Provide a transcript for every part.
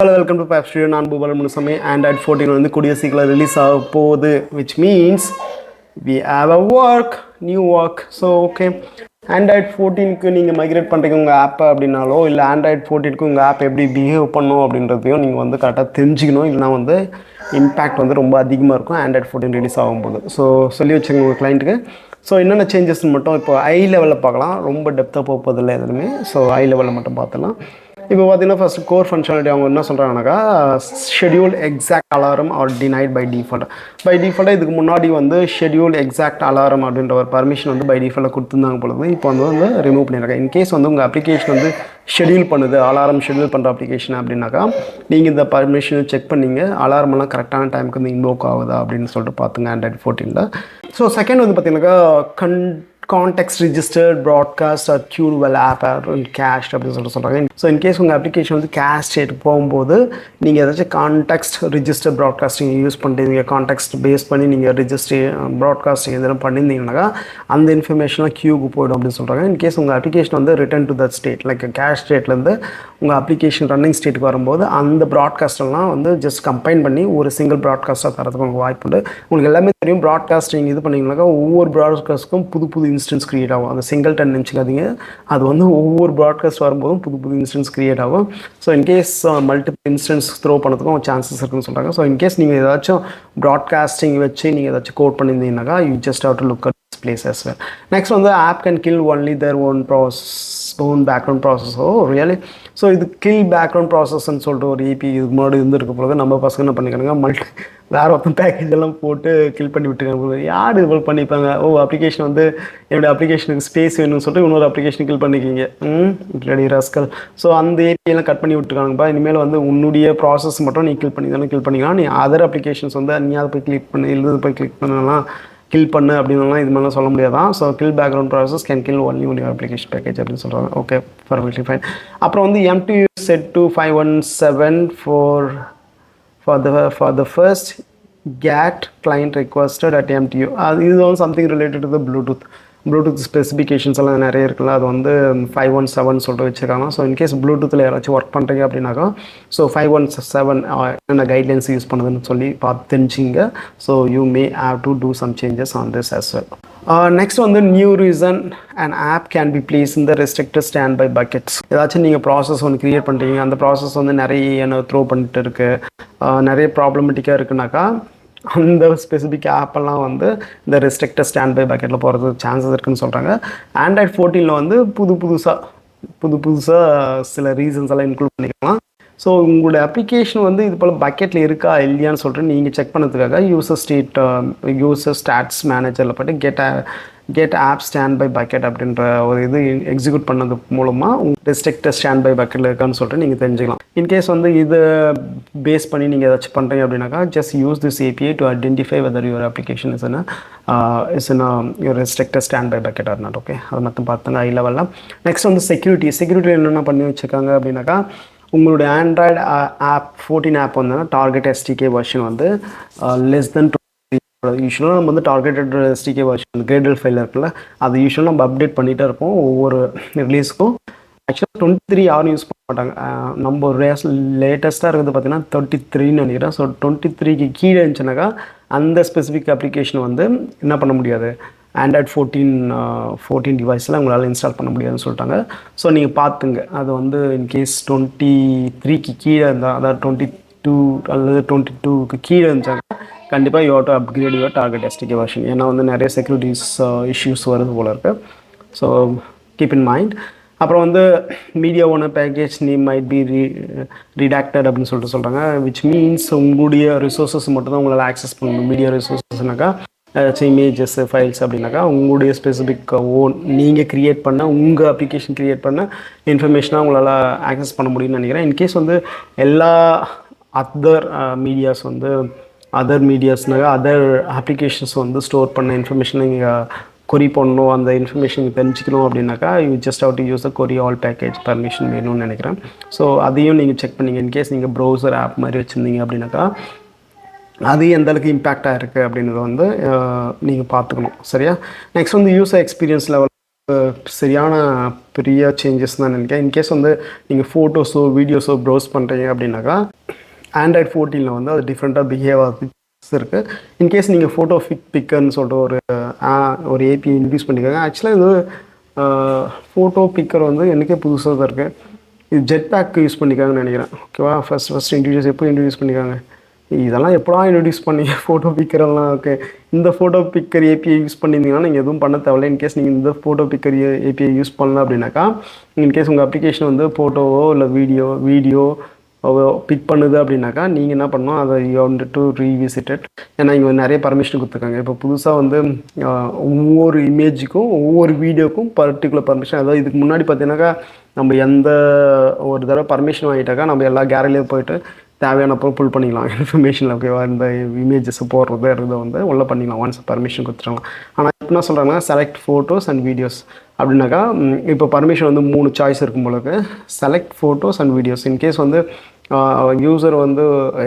Hello, welcome to Pap Studio. நான் Bhupal Munusamy. Android 14 வந்து கூடிய சீக்கிரம் ரிலீஸ் ஆக போகுது, which means we have a new work. So okay, Android 14க்கு நீங்கள் மைக்ரேட் பண்ணுறீங்க உங்கள் ஆப்பை அப்படின்னாலோ இல்லை Android 14க்கு உங்கள் ஆப் எப்படி பிஹேவ் பண்ணும் அப்படின்றதையும் நீங்கள் வந்து கரெக்டாக தெரிஞ்சுக்கணும். இல்லைனா வந்து இம்பேக்ட் வந்து ரொம்ப அதிகமாக இருக்கும் Android 14 ரிலீஸ் ஆகும்போது. ஸோ சொல்லி வச்சுங்க உங்கள் கிளைண்ட்டுக்கு. ஸோ என்னென்ன சேஞ்சஸ்ன்னு மட்டும் இப்போ ஐ லெவலில் பார்க்கலாம், ரொம்ப டெப்த்தாக போகிறதில்லை எதுவுமே. ஸோ ஐ லெவலில் மட்டும் பார்த்துலாம். இப்போ பார்த்தீங்கன்னா ஃபஸ்ட் கோர் ஃபங்க்ஷனாலிட்டி அவங்க என்ன சொல்கிறாங்கனாக்கா, schedule exact alarm are denied by டிஃபால்ட்டாக இதுக்கு முன்னாடி வந்து ஷெடியூல் எக்ஸாக்ட் அலாரம் அப்படின்ற ஒரு பர்மிஷன் வந்து பை டிஃபால்ட்டாக கொடுத்துருந்தாங்க பொழுது இப்போ வந்து ரிமூவ் பண்ணியிருக்காங்க. இன்கேஸ் வந்து உங்கள் அப்ளிகேஷன் வந்து ஷெடியூல் பண்ணுது, அலாரம் ஷெடியூல் பண்ணுற அப்ளிகேஷன் அப்படின்னாக்கா நீங்கள் இந்த பர்மிஷனை செக் பண்ணிங்க, அலாரமெல்லாம் கரெக்டான டைமுக்கு வந்து இன்வோக் ஆகுதா அப்படின்னு சொல்லிட்டு பார்த்துங்க Android 14ல். ஸோ செகண்ட் வந்து பார்த்தீங்கன்னாக்கா context registered broadcast or queued well app cached அப்படின்னு சொல்கிறாங்க. ஸோ இன்கேஸ் உங்கள் அப்ளிகேஷன் வந்து கேஷ் ஸ்டேட் போகும்போது நீங்கள் ஏதாச்சும் கான்டெக்ஸ்ட் ரிஜிஸ்டர் ப்ராட்காஸ்டிங் யூஸ் பண்ணுறீங்க, கான்டெக்ஸ்ட் பேஸ் பண்ணி நீங்கள் ப்ராட்காஸ்டிங் எதனால் பண்ணியிருந்தீங்கன்னாக்கா அந்த இன்ஃபர்மேஷன்லாம் க்யூக்கு போய்டும் அப்படின்னு சொல்கிறாங்க. இன்கேஸ் உங்கள் அப்ளிகேஷன் வந்து return to that state like cache ஸ்டேட்லேருந்து உங்கள் அப்ளிகேஷன் ரன்னிங் ஸ்டேட்டுக்கு வரும்போது அந்த ப்ராட்காஸ்டெல்லாம் வந்து ஜஸ்ட் கம்பைன் பண்ணி ஒரு சிங்கிள் ப்ராட்காஸ்ட்டாக தரதுக்கு உங்களுக்கு வாய்ப்பு உண்டு. உங்களுக்கு எல்லாமே தெரியும், ப்ராட்காஸ்டிங் இது பண்ணிங்கனாக்கா ஒவ்வொரு ப்ராட்காஸ்ட்டுக்கும் புது இன்ஸ்டன்ஸ் க்ரியேட் ஆகும். அந்த சிங்கிள் டன் நினச்சிக்காதீங்க, அது வந்து ஒவ்வொரு ப்ராட்காஸ்ட் வரும்போதும் புது இன்ஸ்டன்ஸ் க்ரியேட் ஆகும். So in case multiple instance throw பண்ணுறதுக்கும் சான்சஸ் இருக்குன்னு சொல்கிறாங்க. ஸோ இன்கேஸ் நீங்கள் ஏதாச்சும் ப்ராட்காஸ்டிங் வச்சு நீங்கள் ஏதாச்சும் கோட் பண்ணியிருந்தீங்கன்னாக்கா you just have to look at this place as well. Next வந்து app can kill only their own background process. Oh really? So இது கில் பேக்ரவுண்ட் ப்ராசஸ்ன்னு சொல்லிட்டு ஒரு ஏபி இதுக்கு முன்னாடி இருந்துருக்க பொழுது நம்ம பசங்க என்ன பண்ணிக்கிறாங்க, வேறு ஒருத்தன் பேக்கேஜ் எல்லாம் போட்டு கில் பண்ணி விட்டுருக்காங்க. யார் இது போல் பண்ணிப்பாங்க? அப்ளிகேஷன் வந்து என்னுடைய அப்ளிகேஷனுக்கு ஸ்பேஸ் வேணும்னு சொல்லிட்டு இன்னொரு அப்ளிகேஷன் கில் பண்ணிக்கிங்க, ரெடி ராஸ்கல். ஸோ அந்த ஏபியெல்லாம் கட் பண்ணி விட்டுருக்காங்கப்பா. இனிமேல் வந்து உன்னுடைய ப்ராசஸ் மட்டும் நீ கில் பண்ணிக்கலாம். நீ அதர் அப்ளிகேஷன்ஸ் வந்து நீ அதை போய் கிளிக் பண்ணு, எழுது போய் கிளிக் பண்ணலாம், கில் பண்ணு அப்படின்லாம் இது மாதிரிலாம் சொல்ல முடியாதான். So kill background process can kill only application package அப்படின்னு சொல்கிறாங்க. Okay, perfectly fine. அப்புறம் வந்து MTU set to 517 for the first GATT client requested at MTU. இது வந்து something related to the Bluetooth specifications எல்லாம் நிறைய இருக்குல்ல, அது வந்து 517 சொல்லிட்டு வச்சுருக்காங்க. ஸோ இன்கேஸ் ப்ளூடூத்தில் யாராச்சும் ஒர்க் பண்ணுறீங்க அப்படின்னாக்கா ஸோ 517 என்னென்ன கைட்லைன்ஸ் யூஸ் பண்ணுதுன்னு சொல்லி பார்த்து தெரிஞ்சிங்க. So you may have to do some changes on this as well. Next வந்து new reason and app can be place இந்த ரெஸ்ட்ரிக்டட் ஸ்டாண்ட் பை பக்கெட்ஸ். ஏதாச்சும் நீங்கள் ப்ராசஸ் ஒன்று க்ரியேட் பண்ணுறீங்க, அந்த ப்ராசஸ் வந்து நிறைய த்ரோ பண்ணிட்டு இருக்குது, நிறைய ப்ராப்ளமெட்டிக்காக இருக்குனாக்கா அந்த ஸ்பெசிஃபிக் ஆப்பெல்லாம் வந்து இந்த ரெஸ்ட்ரிக்டட் ஸ்டாண்ட் பை பக்கெட்டில் போகிறதுக்கு சான்சஸ் இருக்குதுன்னு சொல்கிறாங்க. Android 14ல் வந்து புதுசாக சில ரீசன்ஸ் எல்லாம் இன்க்ளூட் பண்ணிக்கலாம். ஸோ உங்களுடைய அப்ளிகேஷன் வந்து இது போல் பக்கெட்டில் இருக்கா இல்லையான்னு சொல்லிட்டு நீங்கள் செக் பண்ணதுக்காக யூசர் ஸ்டாட்ஸ் மேனேஜரில் போய்ட்டு get app standby bucket அப்படின்ற ஒரு இது எக்ஸிக்யூட் பண்ணது மூலமாக ரெஸ்ட்ரிக்டட் ஸ்டாண்ட் பை பக்கெட்டில் இருக்கான்னு சொல்லிட்டு நீங்கள் தெரிஞ்சுக்கலாம். இன்கேஸ் வந்து இதை பேஸ் பண்ணி நீங்கள் ஏதாச்சும் பண்ணுறீங்க அப்படின்னாக்கா just use this API to identify whether your application is in your restricted stand by bucket or not. Okay, அது மட்டும் பார்த்துங்க ஐ லெவலில். நெக்ஸ்ட் வந்து செக்யூரிட்டி என்னென்ன பண்ணி வச்சுருக்காங்க அப்படின்னாக்கா உங்களுடைய ஆண்ட்ராய்டு ஆப் 14 ஆப் வந்து டார்கெட் SDK வெர்ஷன் வந்து லெஸ் தென் யூஸ்வலாக நம்ம வந்து targeted SDK version cradle file இருக்குல்ல, அது யூஸ்வலாக நம்ம அப்டேட் பண்ணிகிட்டே இருப்போம் ஒவ்வொரு ரிலீஸ்க்கும். ஆக்சுவலாக 23 யாரும் யூஸ் பண்ண மாட்டாங்க. நம்ம லேட்டஸ்ட்டாக இருக்குது பார்த்தீங்கன்னா 33ன்னு நினைக்கிறேன். ஸோ 23க்கு கீழே இருந்துச்சுனாக்கா அந்த ஸ்பெசிஃபிக் அப்ளிகேஷன் வந்து என்ன பண்ண முடியாது, Android 14 டிவைஸில் உங்களால் இன்ஸ்டால் பண்ண முடியாதுன்னு சொல்லிட்டாங்க. ஸோ நீங்கள் பார்த்துங்க, அது வந்து இன்கேஸ் 23க்கு கீழே இருந்தால், அதாவது 22 அல்லது 22க்கு கீழே இருந்துச்சாங்க கண்டிப்பாக you have to upgrade your target SDK version. ஏன்னா வந்து நிறைய செக்யூரிட்டிஸ் இஷ்யூஸ் வருது போல இருக்குது. So keep in mind. அப்புறம் வந்து media owner package name might be redacted அப்படின்னு சொல்லிட்டு சொல்கிறாங்க. விச் மீன்ஸ் உங்களுடைய ரிசோர்ஸஸ் மட்டும் தான் உங்களால் ஆக்சஸ் பண்ணணும். மீடியா ரிசோர்ஸஸ்னாக்கா இமேஜஸ் ஃபைல்ஸ் அப்படின்னாக்கா உங்களுடைய ஸ்பெசிஃபிக் நீங்கள் க்ரியேட் பண்ண உங்கள் அப்ளிகேஷன் க்ரியேட் பண்ண இன்ஃபர்மேஷனாக உங்களால் ஆக்சஸ் பண்ண முடியும்னு நினைக்கிறேன். இன்கேஸ் வந்து எல்லா அதர் மீடியாஸ்னாக்கா அதர் அப்ளிகேஷன்ஸ் வந்து ஸ்டோர் பண்ண இன்ஃபர்மேஷன் நீங்கள் கொரி பண்ணணும், அந்த இன்ஃபர்மேஷன் தெரிஞ்சுக்கணும் அப்படின்னாக்கா you just have to use the query all package permission வேணும்னு நினைக்கிறேன். ஸோ அதையும் நீங்கள் செக் பண்ணிங்க. இன்கேஸ் நீங்கள் ப்ரௌசர் ஆப் மாதிரி வச்சுருந்தீங்க அப்படின்னாக்கா அது எந்த அளவுக்கு இம்பேக்டாக இருக்குது அப்படின்றத வந்து நீங்கள் பார்த்துக்கணும். சரியா? நெக்ஸ்ட் வந்து யூசர் எக்ஸ்பீரியன்ஸ் லெவல் சரியான பெரிய சேஞ்சஸ் தான் நினைக்கிறேன். இன்கேஸ் வந்து நீங்கள் ஃபோட்டோஸோ வீடியோஸோ ப்ரௌஸ் பண்ணுறீங்க அப்படின்னாக்கா ஆண்ட்ராய்ட் 14 வந்து அது டிஃப்ரெண்ட்டாக பிஹேவ் இருக்குது. இன்கேஸ் நீங்கள் ஃபோட்டோ பிக்கர்னு சொல்லிட்டு ஒரு ஏபி இன்ட்ரடியூஸ் பண்ணிக்காங்க. ஆக்சுவலாக இது ஃபோட்டோ பிக்கர் வந்து எனக்கே புதுசாக தான் இருக்குது. இது ஜெட் பேக் யூஸ் பண்ணிக்காங்கன்னு நினைக்கிறேன். ஓகேவா, ஃபஸ்ட் இன்ட்ரடியூஸ் பண்ணிக்காங்க. இதெல்லாம் எப்படா இன்ட்ரடியூஸ் பண்ணீங்க ஃபோட்டோ பிக்கரெல்லாம்? ஓகே, இந்த ஃபோட்டோ பிக்கர் ஏபிஐ யூஸ் பண்ணியிருந்தீங்கன்னா நீங்கள் எதுவும் பண்ண தேவையில்ல. இன்கேஸ் நீங்கள் இந்த ஃபோட்டோ பிக்கர் ஏபிஐ யூஸ் பண்ணல அப்படின்னாக்கா, இன்கேஸ் உங்கள் அப்ளிகேஷன் வந்து ஃபோட்டோவோ இல்லை வீடியோ பிக் பண்ணுது அப்படின்னாக்கா நீங்கள் என்ன பண்ணணும், அதை யூ வாண்ட் டு ரீவிசிட்டட். ஏன்னா இங்கே நிறைய பர்மிஷன் கொடுத்துருக்காங்க. இப்போ புதுசாக வந்து ஒவ்வொரு இமேஜுக்கும் ஒவ்வொரு வீடியோக்கும் பர்டிகுலர் பர்மிஷன். அதாவது இதுக்கு முன்னாடி பார்த்தீங்கன்னாக்கா நம்ம எந்த ஒரு தடவை பர்மிஷன் வாங்கிட்டாக்கா நம்ம எல்லா கேலரிலையும் போய்ட்டு தேவையானப்போ புல் பண்ணிக்கலாம் இன்ஃபர்மேஷனில். ஓகேவா, இந்த இமேஜஸ் போடுறது வந்து உள்ள பண்ணிக்கலாம் ஒன்ஸ் பர்மிஷன் கொடுத்துருவாங்க. ஆனால் இப்போ என்ன சொல்கிறாங்கன்னா செலக்ட் ஃபோட்டோஸ் அண்ட் வீடியோஸ் அப்படின்னாக்கா இப்போ பர்மிஷன் வந்து 3 சாய்ஸ் இருக்கும் போலக்கு. Select photos and videos. In case வந்து யூசர் வந்து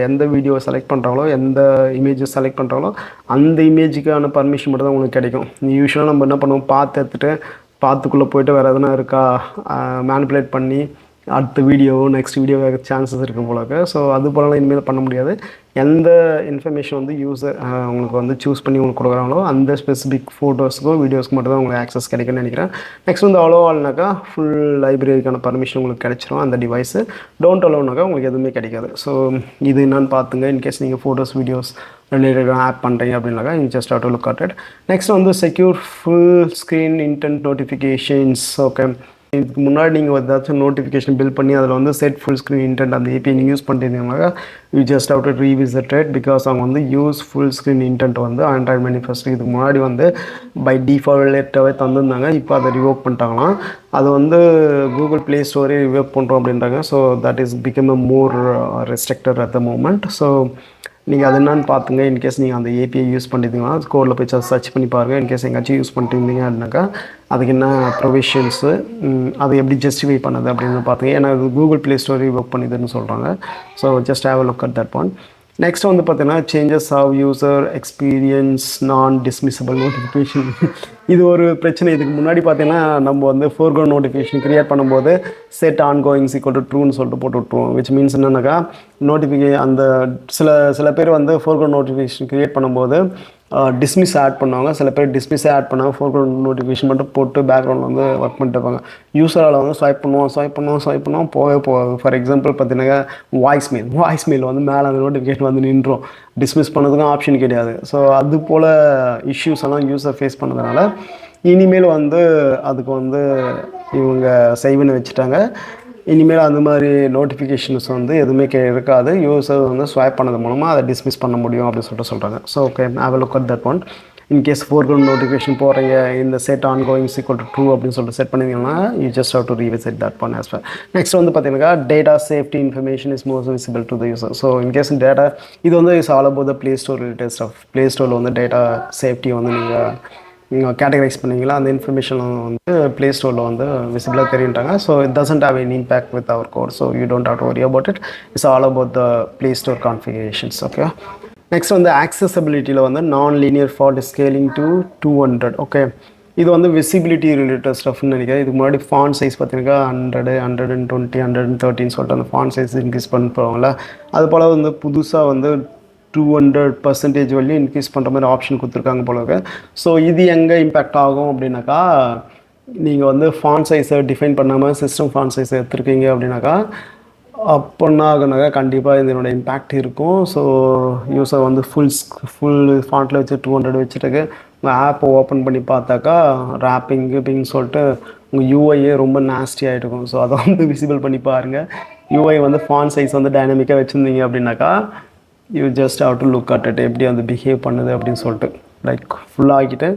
எந்த வீடியோ செலக்ட் பண்ணுறாங்களோ, எந்த இமேஜஸ் செலக்ட் பண்ணுறாங்களோ அந்த இமேஜுக்கான பர்மிஷன் மட்டும் தான் உங்களுக்கு கிடைக்கும். யூஸ்வலாக நம்ம என்ன பண்ணுவோம், பார்த்துக்குள்ளே போய்ட்டு வேறு எதனா இருக்கா மேனிப்புலேட் பண்ணி அடுத்த நெக்ஸ்ட் வீடியோ சான்சஸ் இருக்கும் போலக்கு. ஸோ அது போலலாம் இனிமேல் பண்ண முடியாது. எந்த இன்ஃபர்மேஷன் வந்து யூசர் உங்களுக்கு வந்து சூஸ் பண்ணி உங்களுக்கு கொடுக்குறாங்களோ அந்த ஸ்பெசிஃபிக் ஃபோட்டோஸ்க்கோ வீடியோஸ்க்கு மட்டும் தான் உங்களுக்கு ஆக்சஸ் கிடைக்குன்னு நினைக்கிறேன். நெக்ஸ்ட் வந்து அலோவால்னாக்கா ஃபுல் லைப்ரரிக்கான பர்மிஷன் உங்களுக்கு கிடைச்சிரும் அந்த டிவைஸு. டோன்ட் அலோவ்னாக்கா உங்களுக்கு எதுவுமே கிடைக்காது. ஸோ இது என்னன்னு பார்த்துங்க. இன்கேஸ் நீங்கள் ஃபோட்டோஸ் வீடியோஸ் ரிலேட்டடாக ஆப் பண்ணுறீங்க அப்படின்னாக்கா you just have to look at it. Next வந்து secure full screen intent notifications. Okay, இதுக்கு முன்னாடி நீங்கள் ஏதாச்சும் நோட்டிஃபிகேஷன் பில் பண்ணி அதில் வந்து செட் ஃபுல் ஸ்க்ரீன் இன்டென்ட் அந்த ஏபிஐ நீங்கள் யூஸ் பண்ணிட்டீங்கன்னாக்கா you just have to revisit it. Because அவங்க வந்து யூஸ் ஃபுல் ஸ்க்ரீன் இன்டென்ட் வந்து ஆண்ட்ராய்ட் மேனிஃபெஸ்டோ இதுக்கு முன்னாடி வந்து பை டிஃபால்ட்டாகவே தந்துருந்தாங்க. இப்போ அதை ரிவோக் பண்ணிட்டாங்களாம். அது வந்து கூகுள் ப்ளே ஸ்டோரே ரிவோக் பண்ணுறோம் அப்படின்றாங்க. So that is become a more restricted at the moment. So நீங்கள் அது என்னன்னு பார்த்துங்க. இன்கேஸ் நீங்கள் அந்த ஏபிஐ யூஸ் பண்ணிட்டீங்கன்னா கோடில் போய் சர்ச் பண்ணி பாருங்கள். இன்கேஸ் எங்கேயாச்சும் யூஸ் பண்ணிட்டீங்க அப்படின்னாக்கா அதுக்கு என்ன ப்ரொவிஷன்ஸு, அதை எப்படி ஜஸ்டிஃபை பண்ணுது அப்படின்னு பார்த்துங்க. ஏன்னா அது கூகுள் ப்ளே ஸ்டோரி ஒர்க் பண்ணிதுன்னு சொல்கிறாங்க. So just have a look at that one. Next வந்து பார்த்தீங்கன்னா சேஞ்சஸ் ஆஃப் யூசர் எக்ஸ்பீரியன்ஸ் நான் டிஸ்மிஸபிள் நோட்டிஃபிகேஷன். இது ஒரு பிரச்சனை. இதுக்கு முன்னாடி பார்த்தீங்கன்னா நம்ம வந்து ஃபோர்க்ரவுண்ட் நோட்டிஃபிகேஷன் க்ரியேட் பண்ணும்போது செட் ஆன்கோயிங்ஸ் ஈக்குவல் டு ட்ரூன்னு சொல்லிட்டு போட்டு விட்ருவோம். விச் மீன்ஸ் என்னன்னாக்கா அந்த சில பேர் வந்து ஃபோர்க்ரவுண்ட் நோட்டிஃபிகேஷன் க்ரியேட் பண்ணும்போது டிஸ்மிஸ் ஆட் பண்ணுவாங்க. சில பேர் டிஸ்மிஸே ஆட் பண்ணாங்க, ஃபோர்க்ரவுண்ட் நோட்டிஃபிகேஷன் மட்டும் போட்டு பேக்ரவுண்டில் வந்து ஒர்க் பண்ணிட்டு இருப்பாங்க. யூஸரால் வந்து ஸ்வைப் பண்ணுவோம் போகவே போகாது. ஃபார் எக்ஸாம்பிள் பார்த்தீங்கன்னா வாய்ஸ் மெயில் வந்து மேலே அந்த நோட்டிஃபிகேஷன் வந்து நின்றோம். டிஸ்மிஸ் பண்ணதுக்கும் ஆப்ஷன் கிடையாது. ஸோ அது போல் இஷ்யூஸ் எல்லாம் யூஸர் ஃபேஸ் பண்ணதுனால இனிமேல் வந்து அதுக்கு வந்து இவங்க செய்வன்னு வச்சுட்டாங்க. இனிமேல் அந்த மாதிரி நோட்டிஃபிகேஷன்ஸ் வந்து எதுவுமே இருக்காது. யூஸர் வந்து ஸ்வைப் பண்ணது மூலமாக அதை டிஸ்மிஸ் பண்ண முடியும் அப்படின்னு சொல்கிறாங்க. So okay, have a look at that one. In case foreground notification போகிறீங்க இந்த set ongoings equal to true அப்படின்னு சொல்லிட்டு செட் பண்ணிங்கன்னா you just have to revisit that one as well. Next வந்து பார்த்தீங்கன்னா data safety information is most visible to the user. So in case data இது வந்து is all about the play store related stuff. Play ஸ்டோரில் வந்து data safety வந்து நீங்கள் categorise பண்ணிங்களா அந்த இன்ஃபர்மேஷன் வந்து ப்ளே ஸ்டோரில் வந்து விசிபிளாக தெரியுன்ட்டாங்க. So it doesn't have any impact with our code. So you don't have to worry about it. It's all about the play store configurations. Okay, next வந்து ஆக்சசபிலிட்டியில் வந்து non linear font scaling to 200. Okay, இது வந்து visibility related ஸ்டஃப்னு நினைக்கிறேன். இதுக்கு முன்னாடி font size பார்த்தீங்கன்னா 100, 120, 130 சொல்லிட்டு அந்த ஃபாண்ட் சைஸ் இன்க்ரீஸ் பண்ணி போவாங்களா. அது போல் வந்து புதுசாக வந்து 200% வரையும் இன்க்ரீஸ் பண்ணுற மாதிரி ஆப்ஷன் கொடுத்துருக்காங்க போல. ஸோ இது எங்கே இம்பேக்ட் ஆகும் அப்படின்னாக்கா, நீங்கள் வந்து ஃபாண்ட் சைஸை டிஃபைன் பண்ணாமல் சிஸ்டம் ஃபாண்ட் சைஸை எடுத்துருக்கீங்க அப்படின்னாக்கா அப்படின்னா ஆகுனாக்கா கண்டிப்பாக இதனோட இம்பேக்ட் இருக்கும். ஸோ யூஸர் வந்து ஃபுல் ஃபாண்ட்டில் வச்சு 200 வச்சுட்டு உங்கள் ஆப்பை ஓப்பன் பண்ணி பார்த்தாக்கா ரேப்பிங்னு சொல்லிட்டு உங்கள் யூஐயே ரொம்ப நாஸ்டி ஆகிட்டு இருக்கும். ஸோ அதை வந்து விசிபிள் பண்ணி பாருங்கள். யூஐ வந்து ஃபாண்ட் சைஸ் வந்து டைனமிக்காக வச்சுருந்தீங்க அப்படின்னாக்கா you just have to look at it எப்படி வந்து பிஹேவ் பண்ணுது அப்படின்னு சொல்லிட்டு லைக் ஃபுல்லாக ஆகிட்டு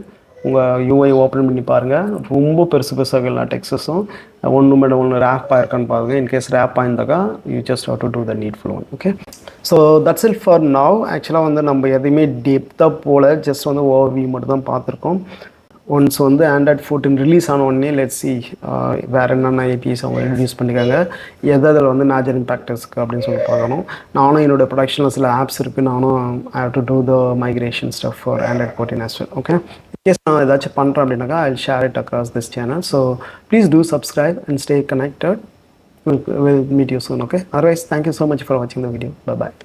உங்கள் யூஐ ஓப்பன் பண்ணி பாருங்கள். ரொம்ப பெருசாக எல்லா டெக்ஸஸும் ஒன்று ரேப் ஆயிருக்கான்னு பாருங்கள். இன்கேஸ் ரேப் ஆயிருந்தாக்கா you just have to do the needful one. Okay, so that's it for now. ஆக்சுவலாக வந்து நம்ம எதையுமே டெப்த்தாக போல் ஜஸ்ட் வந்து ஓவர்வியூ மட்டும் தான் பார்த்துருக்கோம். ஒன்ஸ் வந்து ஆண்ட்ராய்ட் 14 ரிலீஸ் ஆன உடனே லெட்ஸ் சி வேறு என்னென்ன ஏபிஎஸ் அவங்க இன்ட்ரடியூஸ் பண்ணிக்காங்க, எதில் வந்து மேஜர் இம்பேக்டர்ஸ்க்கு அப்படின்னு சொல்லி பார்க்கணும். நானும் என்னோடய ப்ரொடக்ஷனில் சில ஆப்ஸ் இருக்குது. நானும் I have to do the migration stuff for Android 14 as well. Okay. Yes, நான் ஏதாச்சும் பண்ணுறேன் அப்படின்னாக்கா I'll share it across this channel. So please do subscribe and stay connected. We'll meet you soon, okay? Otherwise, thank you so much for watching the video. Bye bye.